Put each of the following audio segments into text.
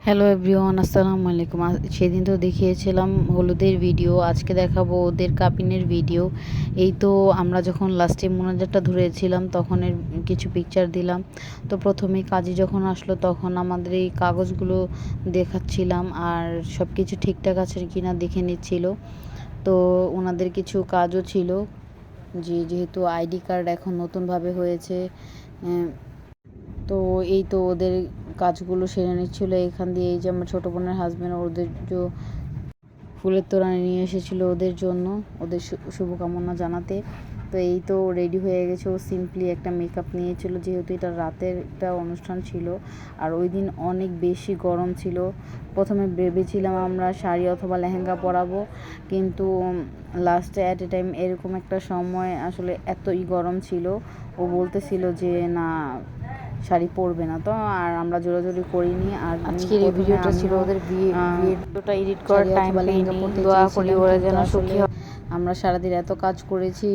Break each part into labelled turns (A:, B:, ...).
A: Hello everyone, আসসালামু আলাইকুম। সেদিন তো দেখিয়েছিলাম হলুদের ভিডিও, আজকে দেখাবো ওদের কাপিনের ভিডিও। এই তো আমরা যখন লাস্টে মোনাজাতটা ধরেছিলাম তখনের কিছু পিকচার দিলাম। তো প্রথমেই কাজী যখন আসলো তখন আমাদের এই কাগজগুলো দেখাচ্ছিলাম আর সব কিছু ঠিকঠাক আছে কিনা দেখে নিচ্ছিল। তো ওনাদের কিছু কাজও ছিল, যেহেতু আইডি কার্ড এখন নতুনভাবে হয়েছে, তো এই তো ওদের কাজগুলো সেরে নিচ্ছিলো। এখান দিয়ে এই যে আমার ছোটো বোনের হাজব্যান্ড ওদের যে ফুলের তোড়া নিয়ে এসেছিলো ওদের জন্য, ওদের শুভকামনা জানাতে। তো এই তো রেডি হয়ে গেছে, ও সিম্পলি একটা মেকআপ নিয়েছিল যেহেতু এটা রাতের একটা অনুষ্ঠান ছিল আর ওই দিন অনেক বেশি গরম ছিল। প্রথমে ভেবেছিলাম আমরা শাড়ি অথবা লেহেঙ্গা পরাবো, কিন্তু লাস্টে অ্যাট এ টাইম এরকম একটা সময় আসলে এতই গরম ছিল, ও বলতেছিল যে না শাড়ি পরবে না। তো আর আমরা জোরাজোরি করিনি। আর আজকের এই ভিডিওটা ছিল ওদের ভিডিওটা এডিট করার টাইম পাইনি, দোয়া করি ওরা যেন সুখী হয়। আমরা সারাদিন এত কাজ করেছি,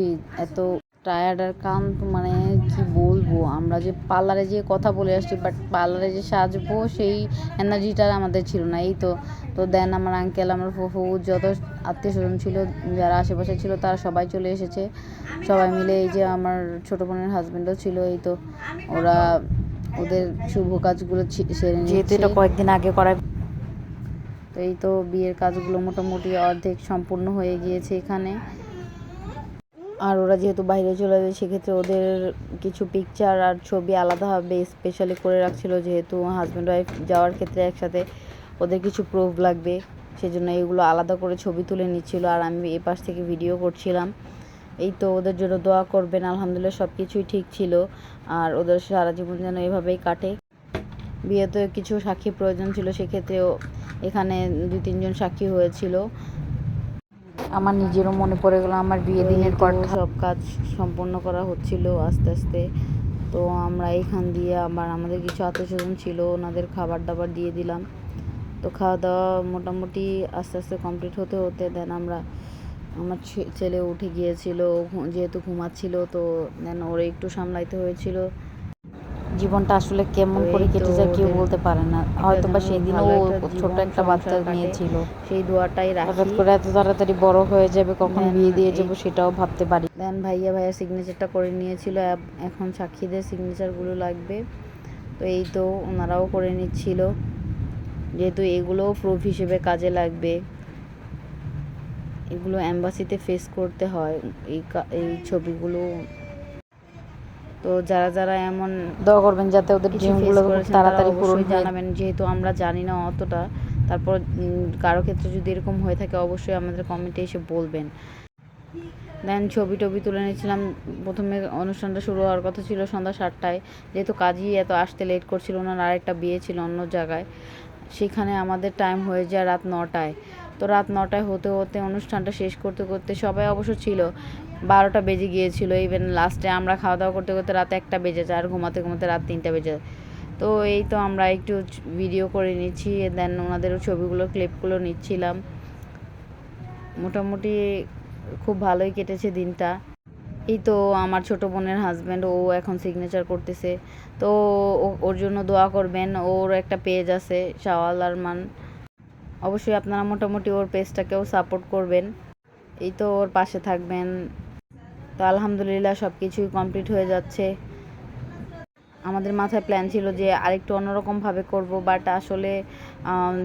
A: এত টায়ার্ড আর ক্লান্ত, মানে কি বলবো, আমরা যে পার্লারে যেয়ে কথা বলে আসছি বাট পার্লারে যে সাজবো সেই এনার্জিটা আমাদের ছিল না। এই তো দেন আমার আঙ্কেল, আমার ফুফু, যত আত্মীয় স্বজন ছিল যারা আশেপাশে ছিল তারা সবাই চলে এসেছে, সবাই মিলে। এই যে আমার ছোটো বোনের হাজব্যান্ডও ছিল। এই তো ওরা ওদের শুভ কাজগুলো সেরে নিচ্ছে, যেহেতু এটা কয়েকদিন আগে করা। তো এই তো বিয়ের কাজগুলো মোটামুটি অর্ধেক সম্পূর্ণ হয়ে গিয়েছে এখানে। আর ওরা যেহেতু বাইরে চলে যায় সেক্ষেত্রে ওদের কিছু পিকচার আর ছবি আলাদাভাবে স্পেশালি করে রাখছিল, যেহেতু হাজব্যান্ড ওয়াইফ যাওয়ার ক্ষেত্রে একসাথে ওদের কিছু প্রুফ লাগবে, সেজন্য এগুলো আলাদা করে ছবি তুলে নিচ্ছিল আর আমি এ পাশ থেকে ভিডিও করছিলাম। এই তো ওদের জন্য দোয়া করবেন। আলহামদুলিল্লাহ সব কিছুই ঠিক ছিল আর ওদের সারা জীবন যেন এভাবেই কাটে। বিয়েতে কিছু সাক্ষী প্রয়োজন ছিল, সেক্ষেত্রেও এখানে 2-3 জন সাক্ষী হয়েছিল। আমার নিজেরও মনে পড়ে গেল আমার বিয়ে দিনের পর সব কাজ সম্পন্ন করা হচ্ছিল আস্তে আস্তে। তো আমরা এখান দিয়ে আবার আমাদের কিছু আত্মীয়স্বজন ছিল, ওনাদের খাবার দাবার দিয়ে দিলাম। তো খাওয়া দাওয়া মোটামুটি আস্তে আস্তে কমপ্লিট হতে হতে দেন আমার ছেলে উঠে গিয়েছিল, যেহেতু ঘুমাচ্ছিল। তো দেন ওরে একটু সামলাইতে হয়েছিল। জীবনটা আসলে কেমন করে কেটে যায় কেউ বলতে পারে না, হয়তো বা সেদিনও ছোট একটা বাচ্চা নিয়েছিল, সেই দোয়াটাই রাখি। করে এত তাড়াতাড়ি বড় হয়ে যাবে, কখন বিয়ে দিয়ে যাবো সেটাও ভাবতে পারি। দেন ভাইয়া সিগনেচারটা করে নিয়েছিল, এখন সাক্ষীদের সিগনেচারগুলো লাগবে। তো এই তো ওনারাও করে নিচ্ছিল, যেহেতু এগুলোও প্রুফ হিসেবে কাজে লাগবে, এগুলো অ্যাম্বাসিতে ফেস করতে হয় এই ছবিগুলো। তো যারা যারা এমন দোয়া করবেন যাতে ওদের ড্রিমগুলো তাড়াতাড়ি পূরণ হয়, জানাবেন, যেহেতু আমরা জানি না অতটা। তারপর কারো ক্ষেত্রে যদি এরকম হয়ে থাকে অবশ্যই আমাদের কমেন্টে এসে বলবেন। দেন ছবি টবি তুলে নিয়েছিলাম। প্রথমে অনুষ্ঠানটা শুরু হওয়ার কথা ছিল সন্ধ্যা 7টায়, যেহেতু কাজই এত আসতে লেট করছিল, ওনার আরেকটা বিয়ে ছিল অন্য জায়গায়, সেখানে আমাদের টাইম হয়ে যায় রাত 9টায়। তো রাত 9টায় হতে হতে অনুষ্ঠানটা শেষ করতে করতে সবাই অবশ্য ছিল, 12টা বেজে গিয়েছিল। ইভেন লাস্টে আমরা খাওয়া দাওয়া করতে করতে রাত 1টা বেজে যায় আর ঘুমাতে ঘুমাতে রাত 3টা বেজে যায়। তো এই তো আমরা একটু ভিডিও করে নিচ্ছি, দেন ওনাদেরও ছবিগুলো ক্লিপগুলো নিচ্ছিলাম। মোটামুটি খুব ভালোই কেটেছে দিনটা। এই তো আমার ছোটো বোনের হাজব্যান্ড, ও এখন সিগনেচার করতেছে। তো ওর জন্য দোয়া করবেন। ওর একটা পেজ আছে শাওয়াল আরমান, অবশ্যই আপনারা মোটামুটি ওর পেজটাকেও সাপোর্ট করবেন। এই তো ওর পাশে থাকবেন। তো আলহামদুলিল্লাহ সব কিছুই কমপ্লিট হয়ে যাচ্ছে। আমাদের মাথায় প্ল্যান ছিল যে আরেকটু অন্যরকমভাবে করব, বাট আসলে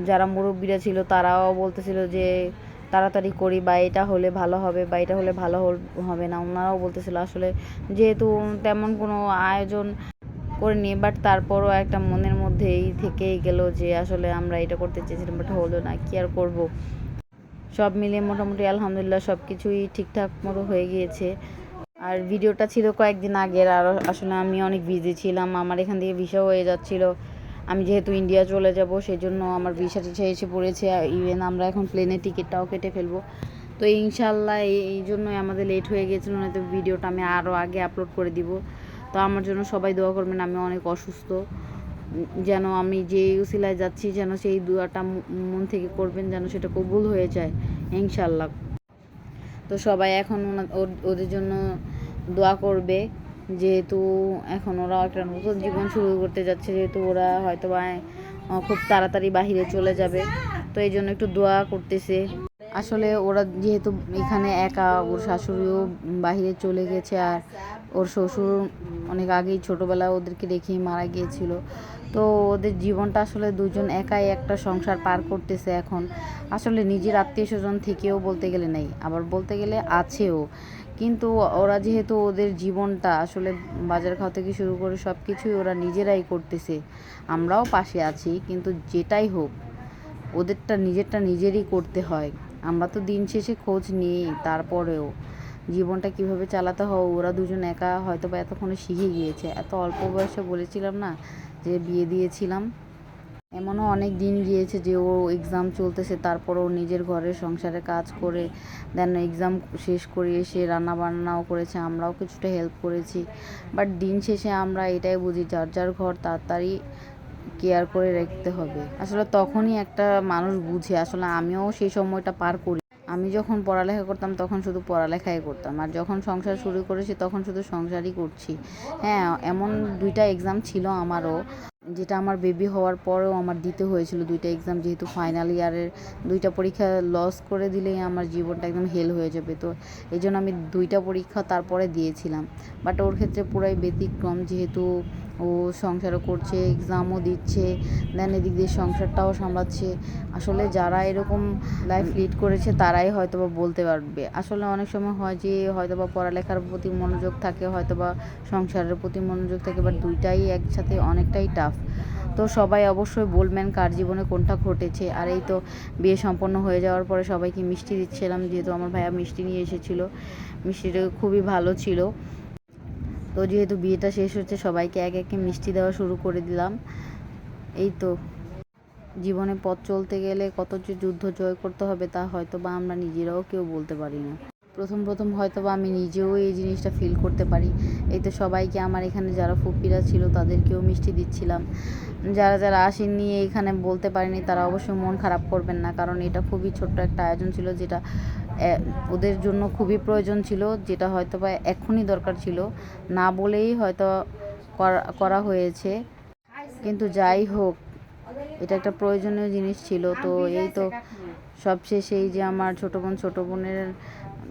A: যারা মুরব্বীরা ছিল তারাও বলতেছিল যে তাড়াতাড়ি করি, বা এটা হলে ভালো হবে বা এটা হলে ভালো হবে না। ওনারাও বলতেছিল আসলে যেহেতু তেমন কোনো আয়োজন করিনি, বাট তারপরও একটা মনের মধ্যেই থেকেই গেল যে আসলে আমরা এটা করতে চেয়েছিলাম বাট হলো না, কি আর করব। সব মিলিয়ে মোটামুটি আলহামদুলিল্লাহ সব কিছুই ঠিকঠাক মতো হয়ে গিয়েছে। আর ভিডিওটা ছিল কয়েকদিন আগের, আর আসলে আমি অনেক বিজি ছিলাম, আমার এখান থেকে ভিসা হয়ে যাচ্ছিল। আমি যেহেতু ইন্ডিয়া চলে যাব সেই জন্য আমার ভিসা টিসা এসে পড়েছে, ইভেন আমরা এখন প্লেনের টিকিটটাও কেটে ফেলবো। তো ইনশাল্লাহ এই জন্যই আমাদের লেট হয়ে গিয়েছিলো, নয়তো ভিডিওটা আমি আরও আগে আপলোড করে দিব। তো আমার জন্য সবাই দোয়া করবেন, আমি অনেক অসুস্থ, যেন আমি যে উসিলায় যাচ্ছি যেন সেই দোয়াটা মন থেকে করবেন, যেন সেটা কবুল হয়ে যায় ইনশাল্লাহ। তো সবাই এখন ওদের জন্য দোয়া করবে, যেহেতু এখন ওরা একটা নতুন জীবন শুরু করতে যাচ্ছে, যেহেতু ওরা হয়তো বা খুব তাড়াতাড়ি বাহিরে চলে যাবে, তো এই জন্য একটু দোয়া করতেছে। আসলে ওরা যেহেতু এখানে একা, ওর শাশুড়িও বাহিরে চলে গেছে, আর ওর শ্বশুর অনেক আগেই ছোটোবেলায় ওদেরকে রেখেই মারা গিয়েছিল। তো ওদের জীবনটা আসলে দুজন একাই একটা সংসার পার করতেছে এখন। আসলে নিজের আত্মীয় স্বজন থেকেও বলতে গেলে নেই, আবার বলতে গেলে আছেও, কিন্তু ওরা যেহেতু ওদের জীবনটা আসলে বাজার খাওয়া থেকে শুরু করে সব কিছুই ওরা নিজেরাই করতেছে। আমরাও পাশে আছি, কিন্তু যেটাই হোক ওদেরটা নিজেরটা নিজেরই করতে হয়। আমরা তো দিন শেষে খোঁজ নিই, তারপরেও জীবনটা কিভাবে চালাতে হয় ওরা দুজন একা হয়তো বা এতক্ষণে শিখে গিয়েছে। এত অল্প বয়সে বলেছিলাম না যে বিয়ে দিয়েছিলাম, এমনও অনেক দিন গিয়েছে যে ও এক্সাম চলতেছে, তারপরও নিজের ঘরের সংসারে কাজ করে দেন এক্সাম শেষ করে এসে রান্নাবান্নাও করেছে, আমরাও কিছুটা হেল্প করেছি। বাট দিন শেষে আমরা এটাই বুঝি যার যার ঘর তাড়াতাড়ি কেয়ার করে রাখতে হবে। আসলে তখনই একটা মানুষ বুঝে। আসলে আমিও সেই সময়টা পার করি। আমি যখন পড়ালেখা করতাম তখন শুধু পড়ালেখাই করতাম, আর যখন সংসার শুরু করেছি তখন শুধু সংসারই করছি। হ্যাঁ, এমন 2টা এক্সাম ছিল আমারও, যেটা আমার বেবি হওয়ার পরেও আমার দিতে হয়েছিল 2টা এক্সাম, যেহেতু ফাইনাল ইয়ারের 2টা পরীক্ষা লস করে দিলেই আমার জীবনটা একদম হেল হয়ে যাবে। তো এই জন্য আমি 2টা পরীক্ষা তারপরে দিয়েছিলাম। বাট ওর ক্ষেত্রে পুরাই ব্যতিক্রম, যেহেতু ও সংসারও করছে, এক্সামও দিচ্ছে, দেন এদিক দিয়ে সংসারটাও সামলাচ্ছে। আসলে যারা এরকম লাইফ লিড করেছে তারাই হয়তোবা বলতে পারবে। আসলে অনেক সময় হয় যে হয়তোবা পড়ালেখার প্রতি মনোযোগ থাকে, হয়তোবা সংসারের প্রতি মনোযোগ থাকে, বাট 2টাই একসাথে অনেকটাই টাফ। তো সবাই অবশ্যই বলবেন কার জীবনে কোনটা ঘটেছে। আর এই তো বিয়ে সম্পন্ন হয়ে যাওয়ার পরে সবাইকে মিষ্টি দিচ্ছিলাম, যেহেতু আমার ভাইয়া মিষ্টি নিয়ে এসেছিলো, মিষ্টিটা খুবই ভালো ছিল। তো যেহেতু বিয়েটা শেষ হচ্ছে সবাইকে একে একে মিষ্টি দেওয়া শুরু করে দিলাম। এই তো জীবনে পথ চলতে গেলে কত যে যুদ্ধ জয় করতে হবে তা হয়তো বা আমরা নিজেরাও কেউ বলতে পারি না। প্রথম হয়তো বা আমি নিজেও এই জিনিসটা ফিল করতে পারি। এই তো সবাইকে, আমার এখানে যারা ফুপিরা ছিল তাদেরকেও মিষ্টি দিচ্ছিলাম। যারা আসেননি এখানে বলতে পারিনি তারা অবশ্যই মন খারাপ করবেন না, কারণ এটা খুবই ছোট্ট একটা আয়োজন ছিল, যেটা ওদের জন্য খুবই প্রয়োজন ছিল, যেটা হয়তো বা এখনই দরকার ছিল, না বলেই হয়তো করা হয়েছে। কিন্তু যাই হোক, এটা একটা প্রয়োজনীয় জিনিস ছিল। তো এই তো সবশেষে এই যে আমার ছোটো বোনের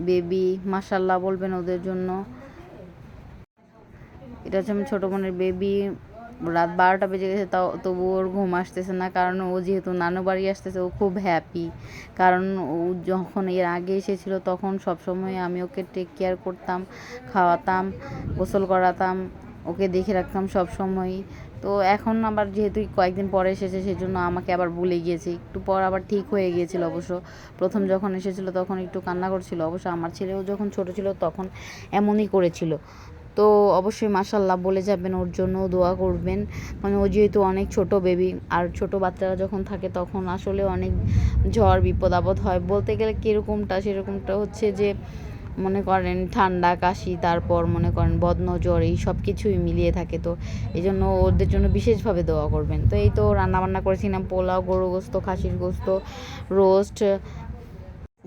A: বেবি, মাশাল্লাহ বলবেন ওদের জন্য। এটা হচ্ছে আমার ছোটো বোনের বেবি। রাত 12টা বেজে গেছে, তাও তবু ওর ঘুম আসতেছে না, কারণ ও যেহেতু নানু বাড়ি আসতেছে ও খুব হ্যাপি। কারণ ও যখন এর আগে এসেছিলো তখন সবসময় আমি ওকে টেক কেয়ার করতাম, খাওয়াতাম, গোসল করাতাম, ওকে দেখে রাখতাম সব সময়ই। তো এখন আবার যেহেতু কয়েকদিন পরে এসেছে সেজন্য আমাকে আবার ভুলে গিয়েছে। একটু পর আবার ঠিক হয়ে গিয়েছিল অবশ্য। প্রথম যখন এসেছিলো তখন একটু কান্না করছিল, অবশ্য আমার ছেলেও যখন ছোট ছিল তখন এমনই করেছিল। তো অবশ্যই মাশাল্লাহ বলে যাবেন, ওর জন্যও দোয়া করবেন। মানে ও যেহেতু অনেক ছোট বেবি, আর ছোট বাচ্চারা যখন থাকে তখন আসলে অনেক ঝড় বিপদ আপদ হয়। বলতে গেলে কীরকমটা সেরকমটা হচ্ছে যে মনে করেন ঠান্ডা কাশি, তারপর মনে করেন বদনজর, এই সব কিছুই মিলিয়ে থাকে। তো এই জন্য ওদের জন্য বিশেষভাবে দোয়া করবেন। তো এই তো রান্নাবান্না করেছিলাম পোলাও, গরু গোস্ত, খাসির গোস্ত, রোস্ট,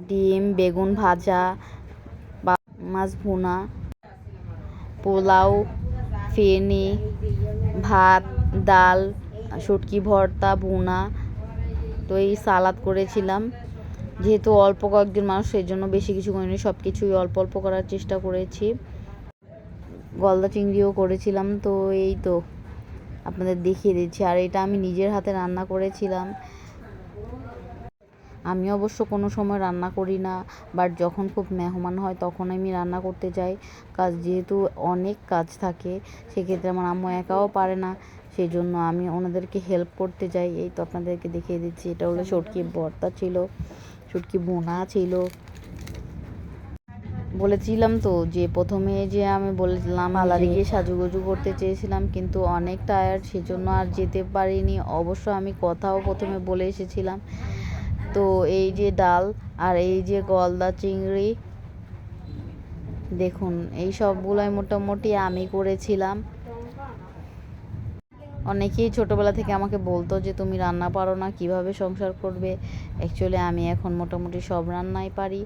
A: ডিম, বেগুন ভাজা, মাছ ভুনা, পোলাও, ফেনি, ভাত, ডাল, শুটকি ভর্তা, ভুনা। তো এই সালাদ করেছিলাম, যেহেতু অল্প কয়েকজন মানুষ সেই জন্য বেশি কিছু করিনি, সব কিছুই অল্প অল্প করার চেষ্টা করেছি। গলদা চিংড়িও করেছিলাম। তো এই তো আপনাদের দেখিয়ে দিচ্ছি। আর এটা আমি নিজের হাতে রান্না করেছিলাম। আমি অবশ্য কোনো সময় রান্না করি না, বাট যখন খুব মেহমান হয় তখন আমি রান্না করতে যাই। যেহেতু অনেক কাজ থাকে, সেক্ষেত্রে আমার আম্মু একাও পারে না, সেই জন্য আমি ওনাদেরকে হেল্প করতে যাই। এই তো আপনাদেরকে দেখিয়ে দিচ্ছি। এটা হলো শুটকি ভর্তা ছিল, শুটকি ভুনা ছিল। বলেছিলাম তো যে প্রথমে যে আমি বলেছিলাম পার্লারে গিয়ে সাজুগুজু করতে চেয়েছিলাম, কিন্তু অনেক টায়ার্ড, সেজন্য আর যেতে পারিনি। অবশ্য আমি কথাও প্রথমে বলে এসেছিলাম। তো এই যে ডাল আর এই যে গলদা চিংড়ি, দেখুন এই সবগুলোই মোটামুটি আমি করেছিলাম। অনেকেই ছোটোবেলা থেকে আমাকে বলতো যে তুমি রান্না পারো না, কিভাবে সংসার করবে। অ্যাকচুয়ালি আমি এখন মোটামুটি সব রান্নাই পারি,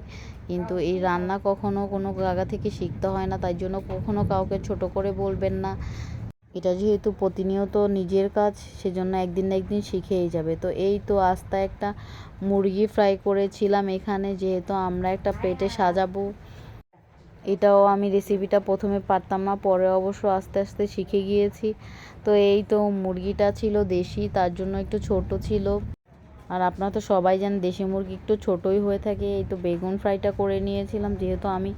A: কিন্তু এই রান্না কখনো কোনো জায়গা থেকে শিখতে হয় না, তাই জন্য কখনো কাউকে ছোট করে বলবেন না। এটা যেহেতু প্রতিনিয়ত নিজের কাজ, সেজন্য একদিন না একদিন শিখেই যাবে। তো এই তো আস্তে একটা মুরগি ফ্রাই করেছিলাম এখানে, যেহেতু আমরা একটা প্লেটে সাজাবো। এটাও আমি রেসিপিটা প্রথমে পারতাম না, পরে অবশ্য আস্তে আস্তে শিখে গিয়েছি। তো এই তো মুরগিটা ছিল দেশি, তার জন্য একটু ছোট ছিল। আর আপনারা তো সবাই জানেন দেশি মুরগি একটু ছোটোই হয়ে থাকে। এই তো বেগুন ফ্রাইটা করে নিয়েছিলাম, যেহেতু আমি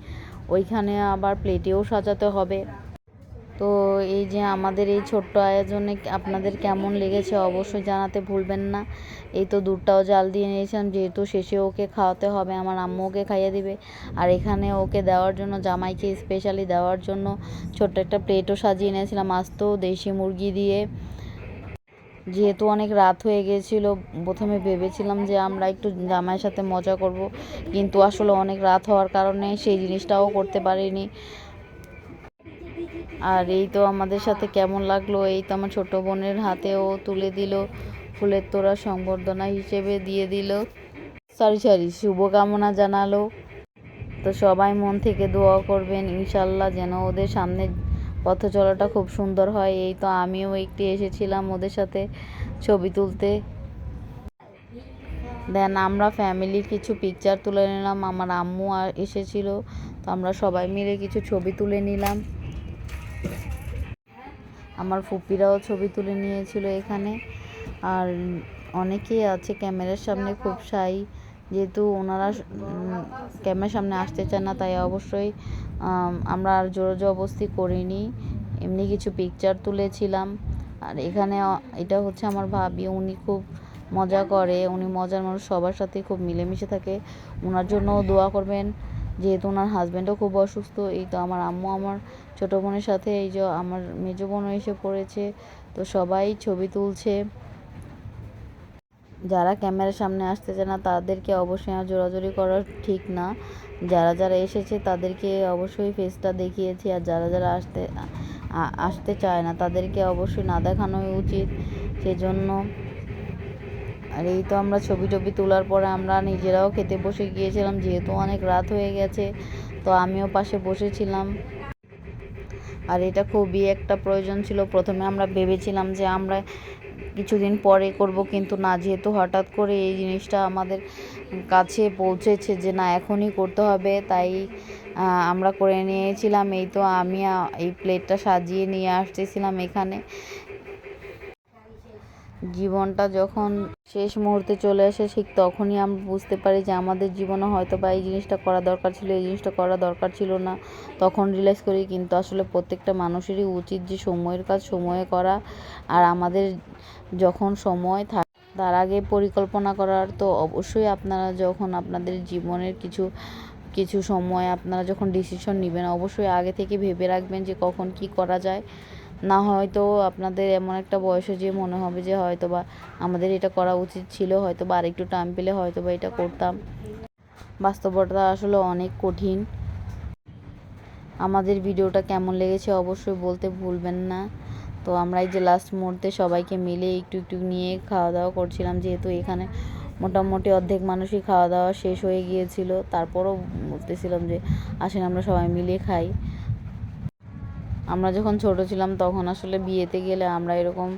A: ওইখানে আবার প্লেটেও সাজাতে হবে। তো এই যে আমাদের এই ছোট্ট আয়োজনে আপনাদের কেমন লেগেছে অবশ্যই জানাতে ভুলবেন না। এই তো দুধটাও জাল দিয়ে নিয়েছিলাম, যেহেতু শেষে ওকে খাওয়াতে হবে, আমার আম্মু ওকে খাইয়ে দিবে। আর এখানে ওকে দেওয়ার জন্য, জামাইকে স্পেশালি দেওয়ার জন্য ছোট্ট একটা প্লেটও সাজিয়ে নিয়েছিলাম আস্ত দেশি মুরগি দিয়ে। যেহেতু অনেক রাত হয়ে গিয়েছিল, প্রথমে ভেবেছিলাম যে আমরা একটু জামাইয়ের সাথে মজা করব, কিন্তু আসলে অনেক রাত হওয়ার কারণে সেই জিনিসটাও করতে পারিনি। আর এই তো আমাদের সাথে কেমন লাগলো, এই তো আমার ছোট বোনের হাতেও তুলে দিল, ফুলের তোড়া সংবর্ধনা হিসেবে দিয়ে দিল, সরি শুভকামনা জানালো। তো সবাই মন থেকে দোয়া করবেন ইনশাল্লাহ যেন ওদের সামনে পথ চলাটা খুব সুন্দর হয়। এই তো আমিও একটু এসেছিলাম ওদের সাথে ছবি তুলতে। দেন আমরা ফ্যামিলির কিছু পিকচার তুলে নিলাম, আমার আম্মু এসেছিল, তো আমরা সবাই মিলে কিছু ছবি তুলে নিলাম। আমার ফুপিরাও ছবি তুলে নিয়েছিল এখানে। আর অনেকেই আছে ক্যামেরার সামনে খুব শাই, যেহেতু ওনারা ক্যামেরার সামনে আসতে চায় না, তাই অবশ্যই আমরা আর জোর জবরদস্তি করিনি, এমনি কিছু পিকচার তুলেছিলাম। আর এখানে এটা হচ্ছে আমার ভাবি, উনি খুব মজা করে, উনি মজার মানুষ, সবার সাথে খুব মিলেমিশে থাকে। ওনার জন্যও দোয়া করবেন, যেহেতু ওনার হাজব্যান্ডও খুব অসুস্থ। এই তো আমার আম্মু আমার ছোটো বোনের সাথে, এই যে আমার মেজো বোনও এসে পড়েছে, তো সবাই ছবি তুলছে। যারা ক্যামেরার সামনে আসতে চায় না তাদেরকে অবশ্যই আর জোরাজুরি করা ঠিক না। যারা যারা এসেছে তাদেরকে অবশ্যই ফেসটা দেখিয়েছি, আর যারা যারা আসতে চায় না তাদেরকে অবশ্যই না দেখানোই উচিত, সেজন্য। আর এই তো আমরা ছবি টবি তোলার পরে আমরা নিজেরাও খেতে বসে গিয়েছিলাম, যেহেতু অনেক রাত হয়ে গেছে, তো আমিও পাশে বসেছিলাম। আর এটা খুবই একটা প্রয়োজন ছিল। প্রথমে আমরা ভেবেছিলাম যে আমরা কিছুদিন পরে করব, কিন্তু না, যেহেতু হঠাৎ করে এই জিনিসটা আমাদের কাছে পৌঁছেছে যে না এখনই করতে হবে, তাই আমরা করে নিয়েছিলাম। এই তো আমি এই প্লেটটা সাজিয়ে নিয়ে আসতেছিলাম এখানে। জীবনটা যখন শেষ মুহূর্তে চলে আসে, ঠিক তখনই আমরা বুঝতে পারি যে আমাদের জীবনে হয়তো বা এই জিনিসটা করা দরকার ছিল, এই জিনিসটা করা দরকার ছিল না, তখন রিয়েলাইজ করি। কিন্তু আসলে প্রত্যেকটা মানুষেরই উচিত যে সময়ের কাজ সময়ে করা, আর আমাদের যখন সময় থাকে তার আগে পরিকল্পনা করার। তো অবশ্যই আপনারা যখন আপনাদের জীবনের কিছু সময় আপনারা যখন ডিসিশন নেবেন, অবশ্যই আগে থেকে ভেবে রাখবেন যে কখন কি করা যায়। না হয়তো আপনাদের এমন একটা বয়সে যে মনে হবে যে হয়তো বা আমাদের এটা করা উচিত ছিল, হয়তো বা আরেকটু টাইম পেলে হয়তো বা এটা করতাম। বাস্তবতা আসলে অনেক কঠিন। আমাদের ভিডিওটা কেমন লেগেছে অবশ্যই বলতে ভুলবেন না। তো আমরা এই যে লাস্ট মুহূর্তে সবাইকে মিলে একটু একটু নিয়ে খাওয়া দাওয়া করছিলাম, যেহেতু এখানে মোটামুটি অর্ধেক মানুষই খাওয়া দাওয়া শেষ হয়ে গিয়েছিল, তারপরও বলতেছিলাম যে আসেন আমরা সবাই মিলে খাই। আমরা যখন ছোট ছিলাম তখন আসলে বিয়েতে গেলে আমরা এরকম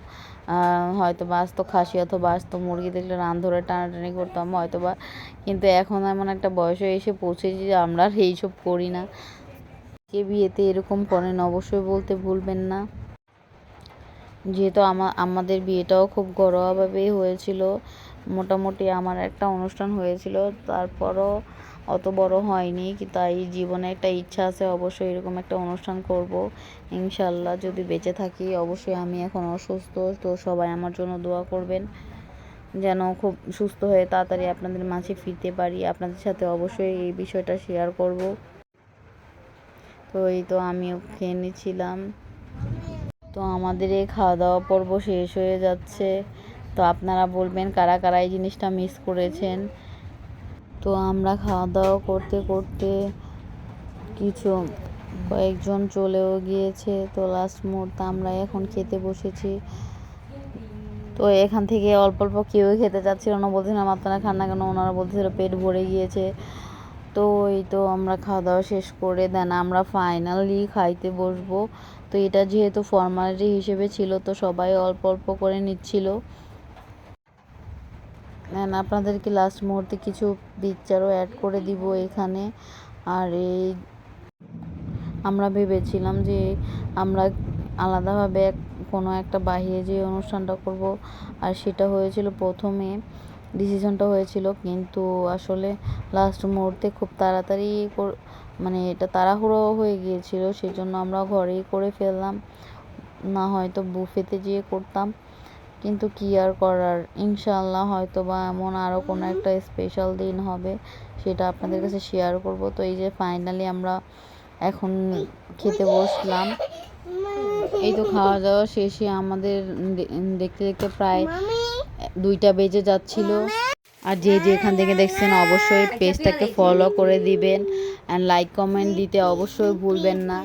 A: হয়তো বা আস্ত খাসি অথবা আস্ত মুরগি দেখলে রান ধরে টানাটানি করতাম হয়তো বা, কিন্তু এখন এমন একটা বয়সে এসে পৌঁছেছি যে আমরা আর এইসব করি না। কে বিয়েতে এরকম করেন অবশ্যই বলতে ভুলবেন না। যেহেতু আমাদের বিয়েটাও খুব ঘরোয়াভাবেই হয়েছিল, মোটামুটি আমার একটা অনুষ্ঠান হয়েছিল, তারপরও অত বড় হয়নি, তাই জীবনে একটা ইচ্ছা আছে অবশ্যই এরকম একটা অনুষ্ঠান করব ইনশাল্লাহ, যদি বেঁচে থাকি। অবশ্যই আমি এখন অসুস্থ, তো সবাই আমার জন্য দোয়া করবেন যেন খুব সুস্থ হয়ে তাড়াতাড়ি আপনাদের মাঝে ফিরতে পারি। আপনাদের সাথে অবশ্যই এই বিষয়টা শেয়ার করব। তো এই তো আমিও খেয়ে নিচ্ছিলাম। তো আমাদের এই খাওয়া দাওয়া পর্ব শেষ হয়ে যাচ্ছে। তো আপনারা বলবেন কারা কারা এই জিনিসটা মিস করেছেন। তো আমরা খাওয়া দাওয়া করতে করতে কয়েকজন চলেও গিয়েছে, তো লাস্ট মুহূর্তে আমরা এখন খেতে বসেছি। তো এখান থেকে অল্প অল্প কেউই খেতে চাচ্ছিল না, বলছিলাম আপনারা খান না কেন, ওনারা বলতেছিল পেট ভরে গিয়েছে। তো এই তো আমরা খাওয়া দাওয়া শেষ করে দেন আমরা ফাইনালি খাইতে বসবো। তো এটা যেহেতু ফর্মালিটি হিসেবে ছিল তো সবাই অল্প অল্প করে নিচ্ছিল। দেন আপনাদেরকে লাস্ট মুহূর্তে কিছু পিকচারও অ্যাড করে দিব এখানে। আর এই আমরা ভেবেছিলাম যে আমরা আলাদাভাবে কোনো একটা বাহিরে যে অনুষ্ঠানটা করব, আর সেটা হয়েছিল প্রথমে ডিসিশনটা হয়েছিল, কিন্তু আসলে লাস্ট মুহূর্তে খুব তাড়াতাড়ি মানে এটা তাড়াহুড়ো হয়ে গিয়েছিল, সেজন্য আমরা ঘরেই করে ফেললাম, না হয়তো বুফেতে যেয়ে করতাম। কিন্তু কি আর করার, ইনশাআল্লাহ হয়তো বা এমন আরও কোনো একটা স্পেশাল দিন হবে, সেটা আপনাদের কাছে শেয়ার করব। তো এই যে ফাইনালি আমরা এখন খেতে বসলাম। এই তো খাওয়া দাওয়া শেষে আমাদের দেখতে দেখতে প্রায় 2টা বেজে যাচ্ছিল। আর যে যেখান থেকে দেখছেন অবশ্যই পেজটাকে ফলো করে দিবেন, অ্যান্ড লাইক কমেন্ট দিতে অবশ্যই ভুলবেন না।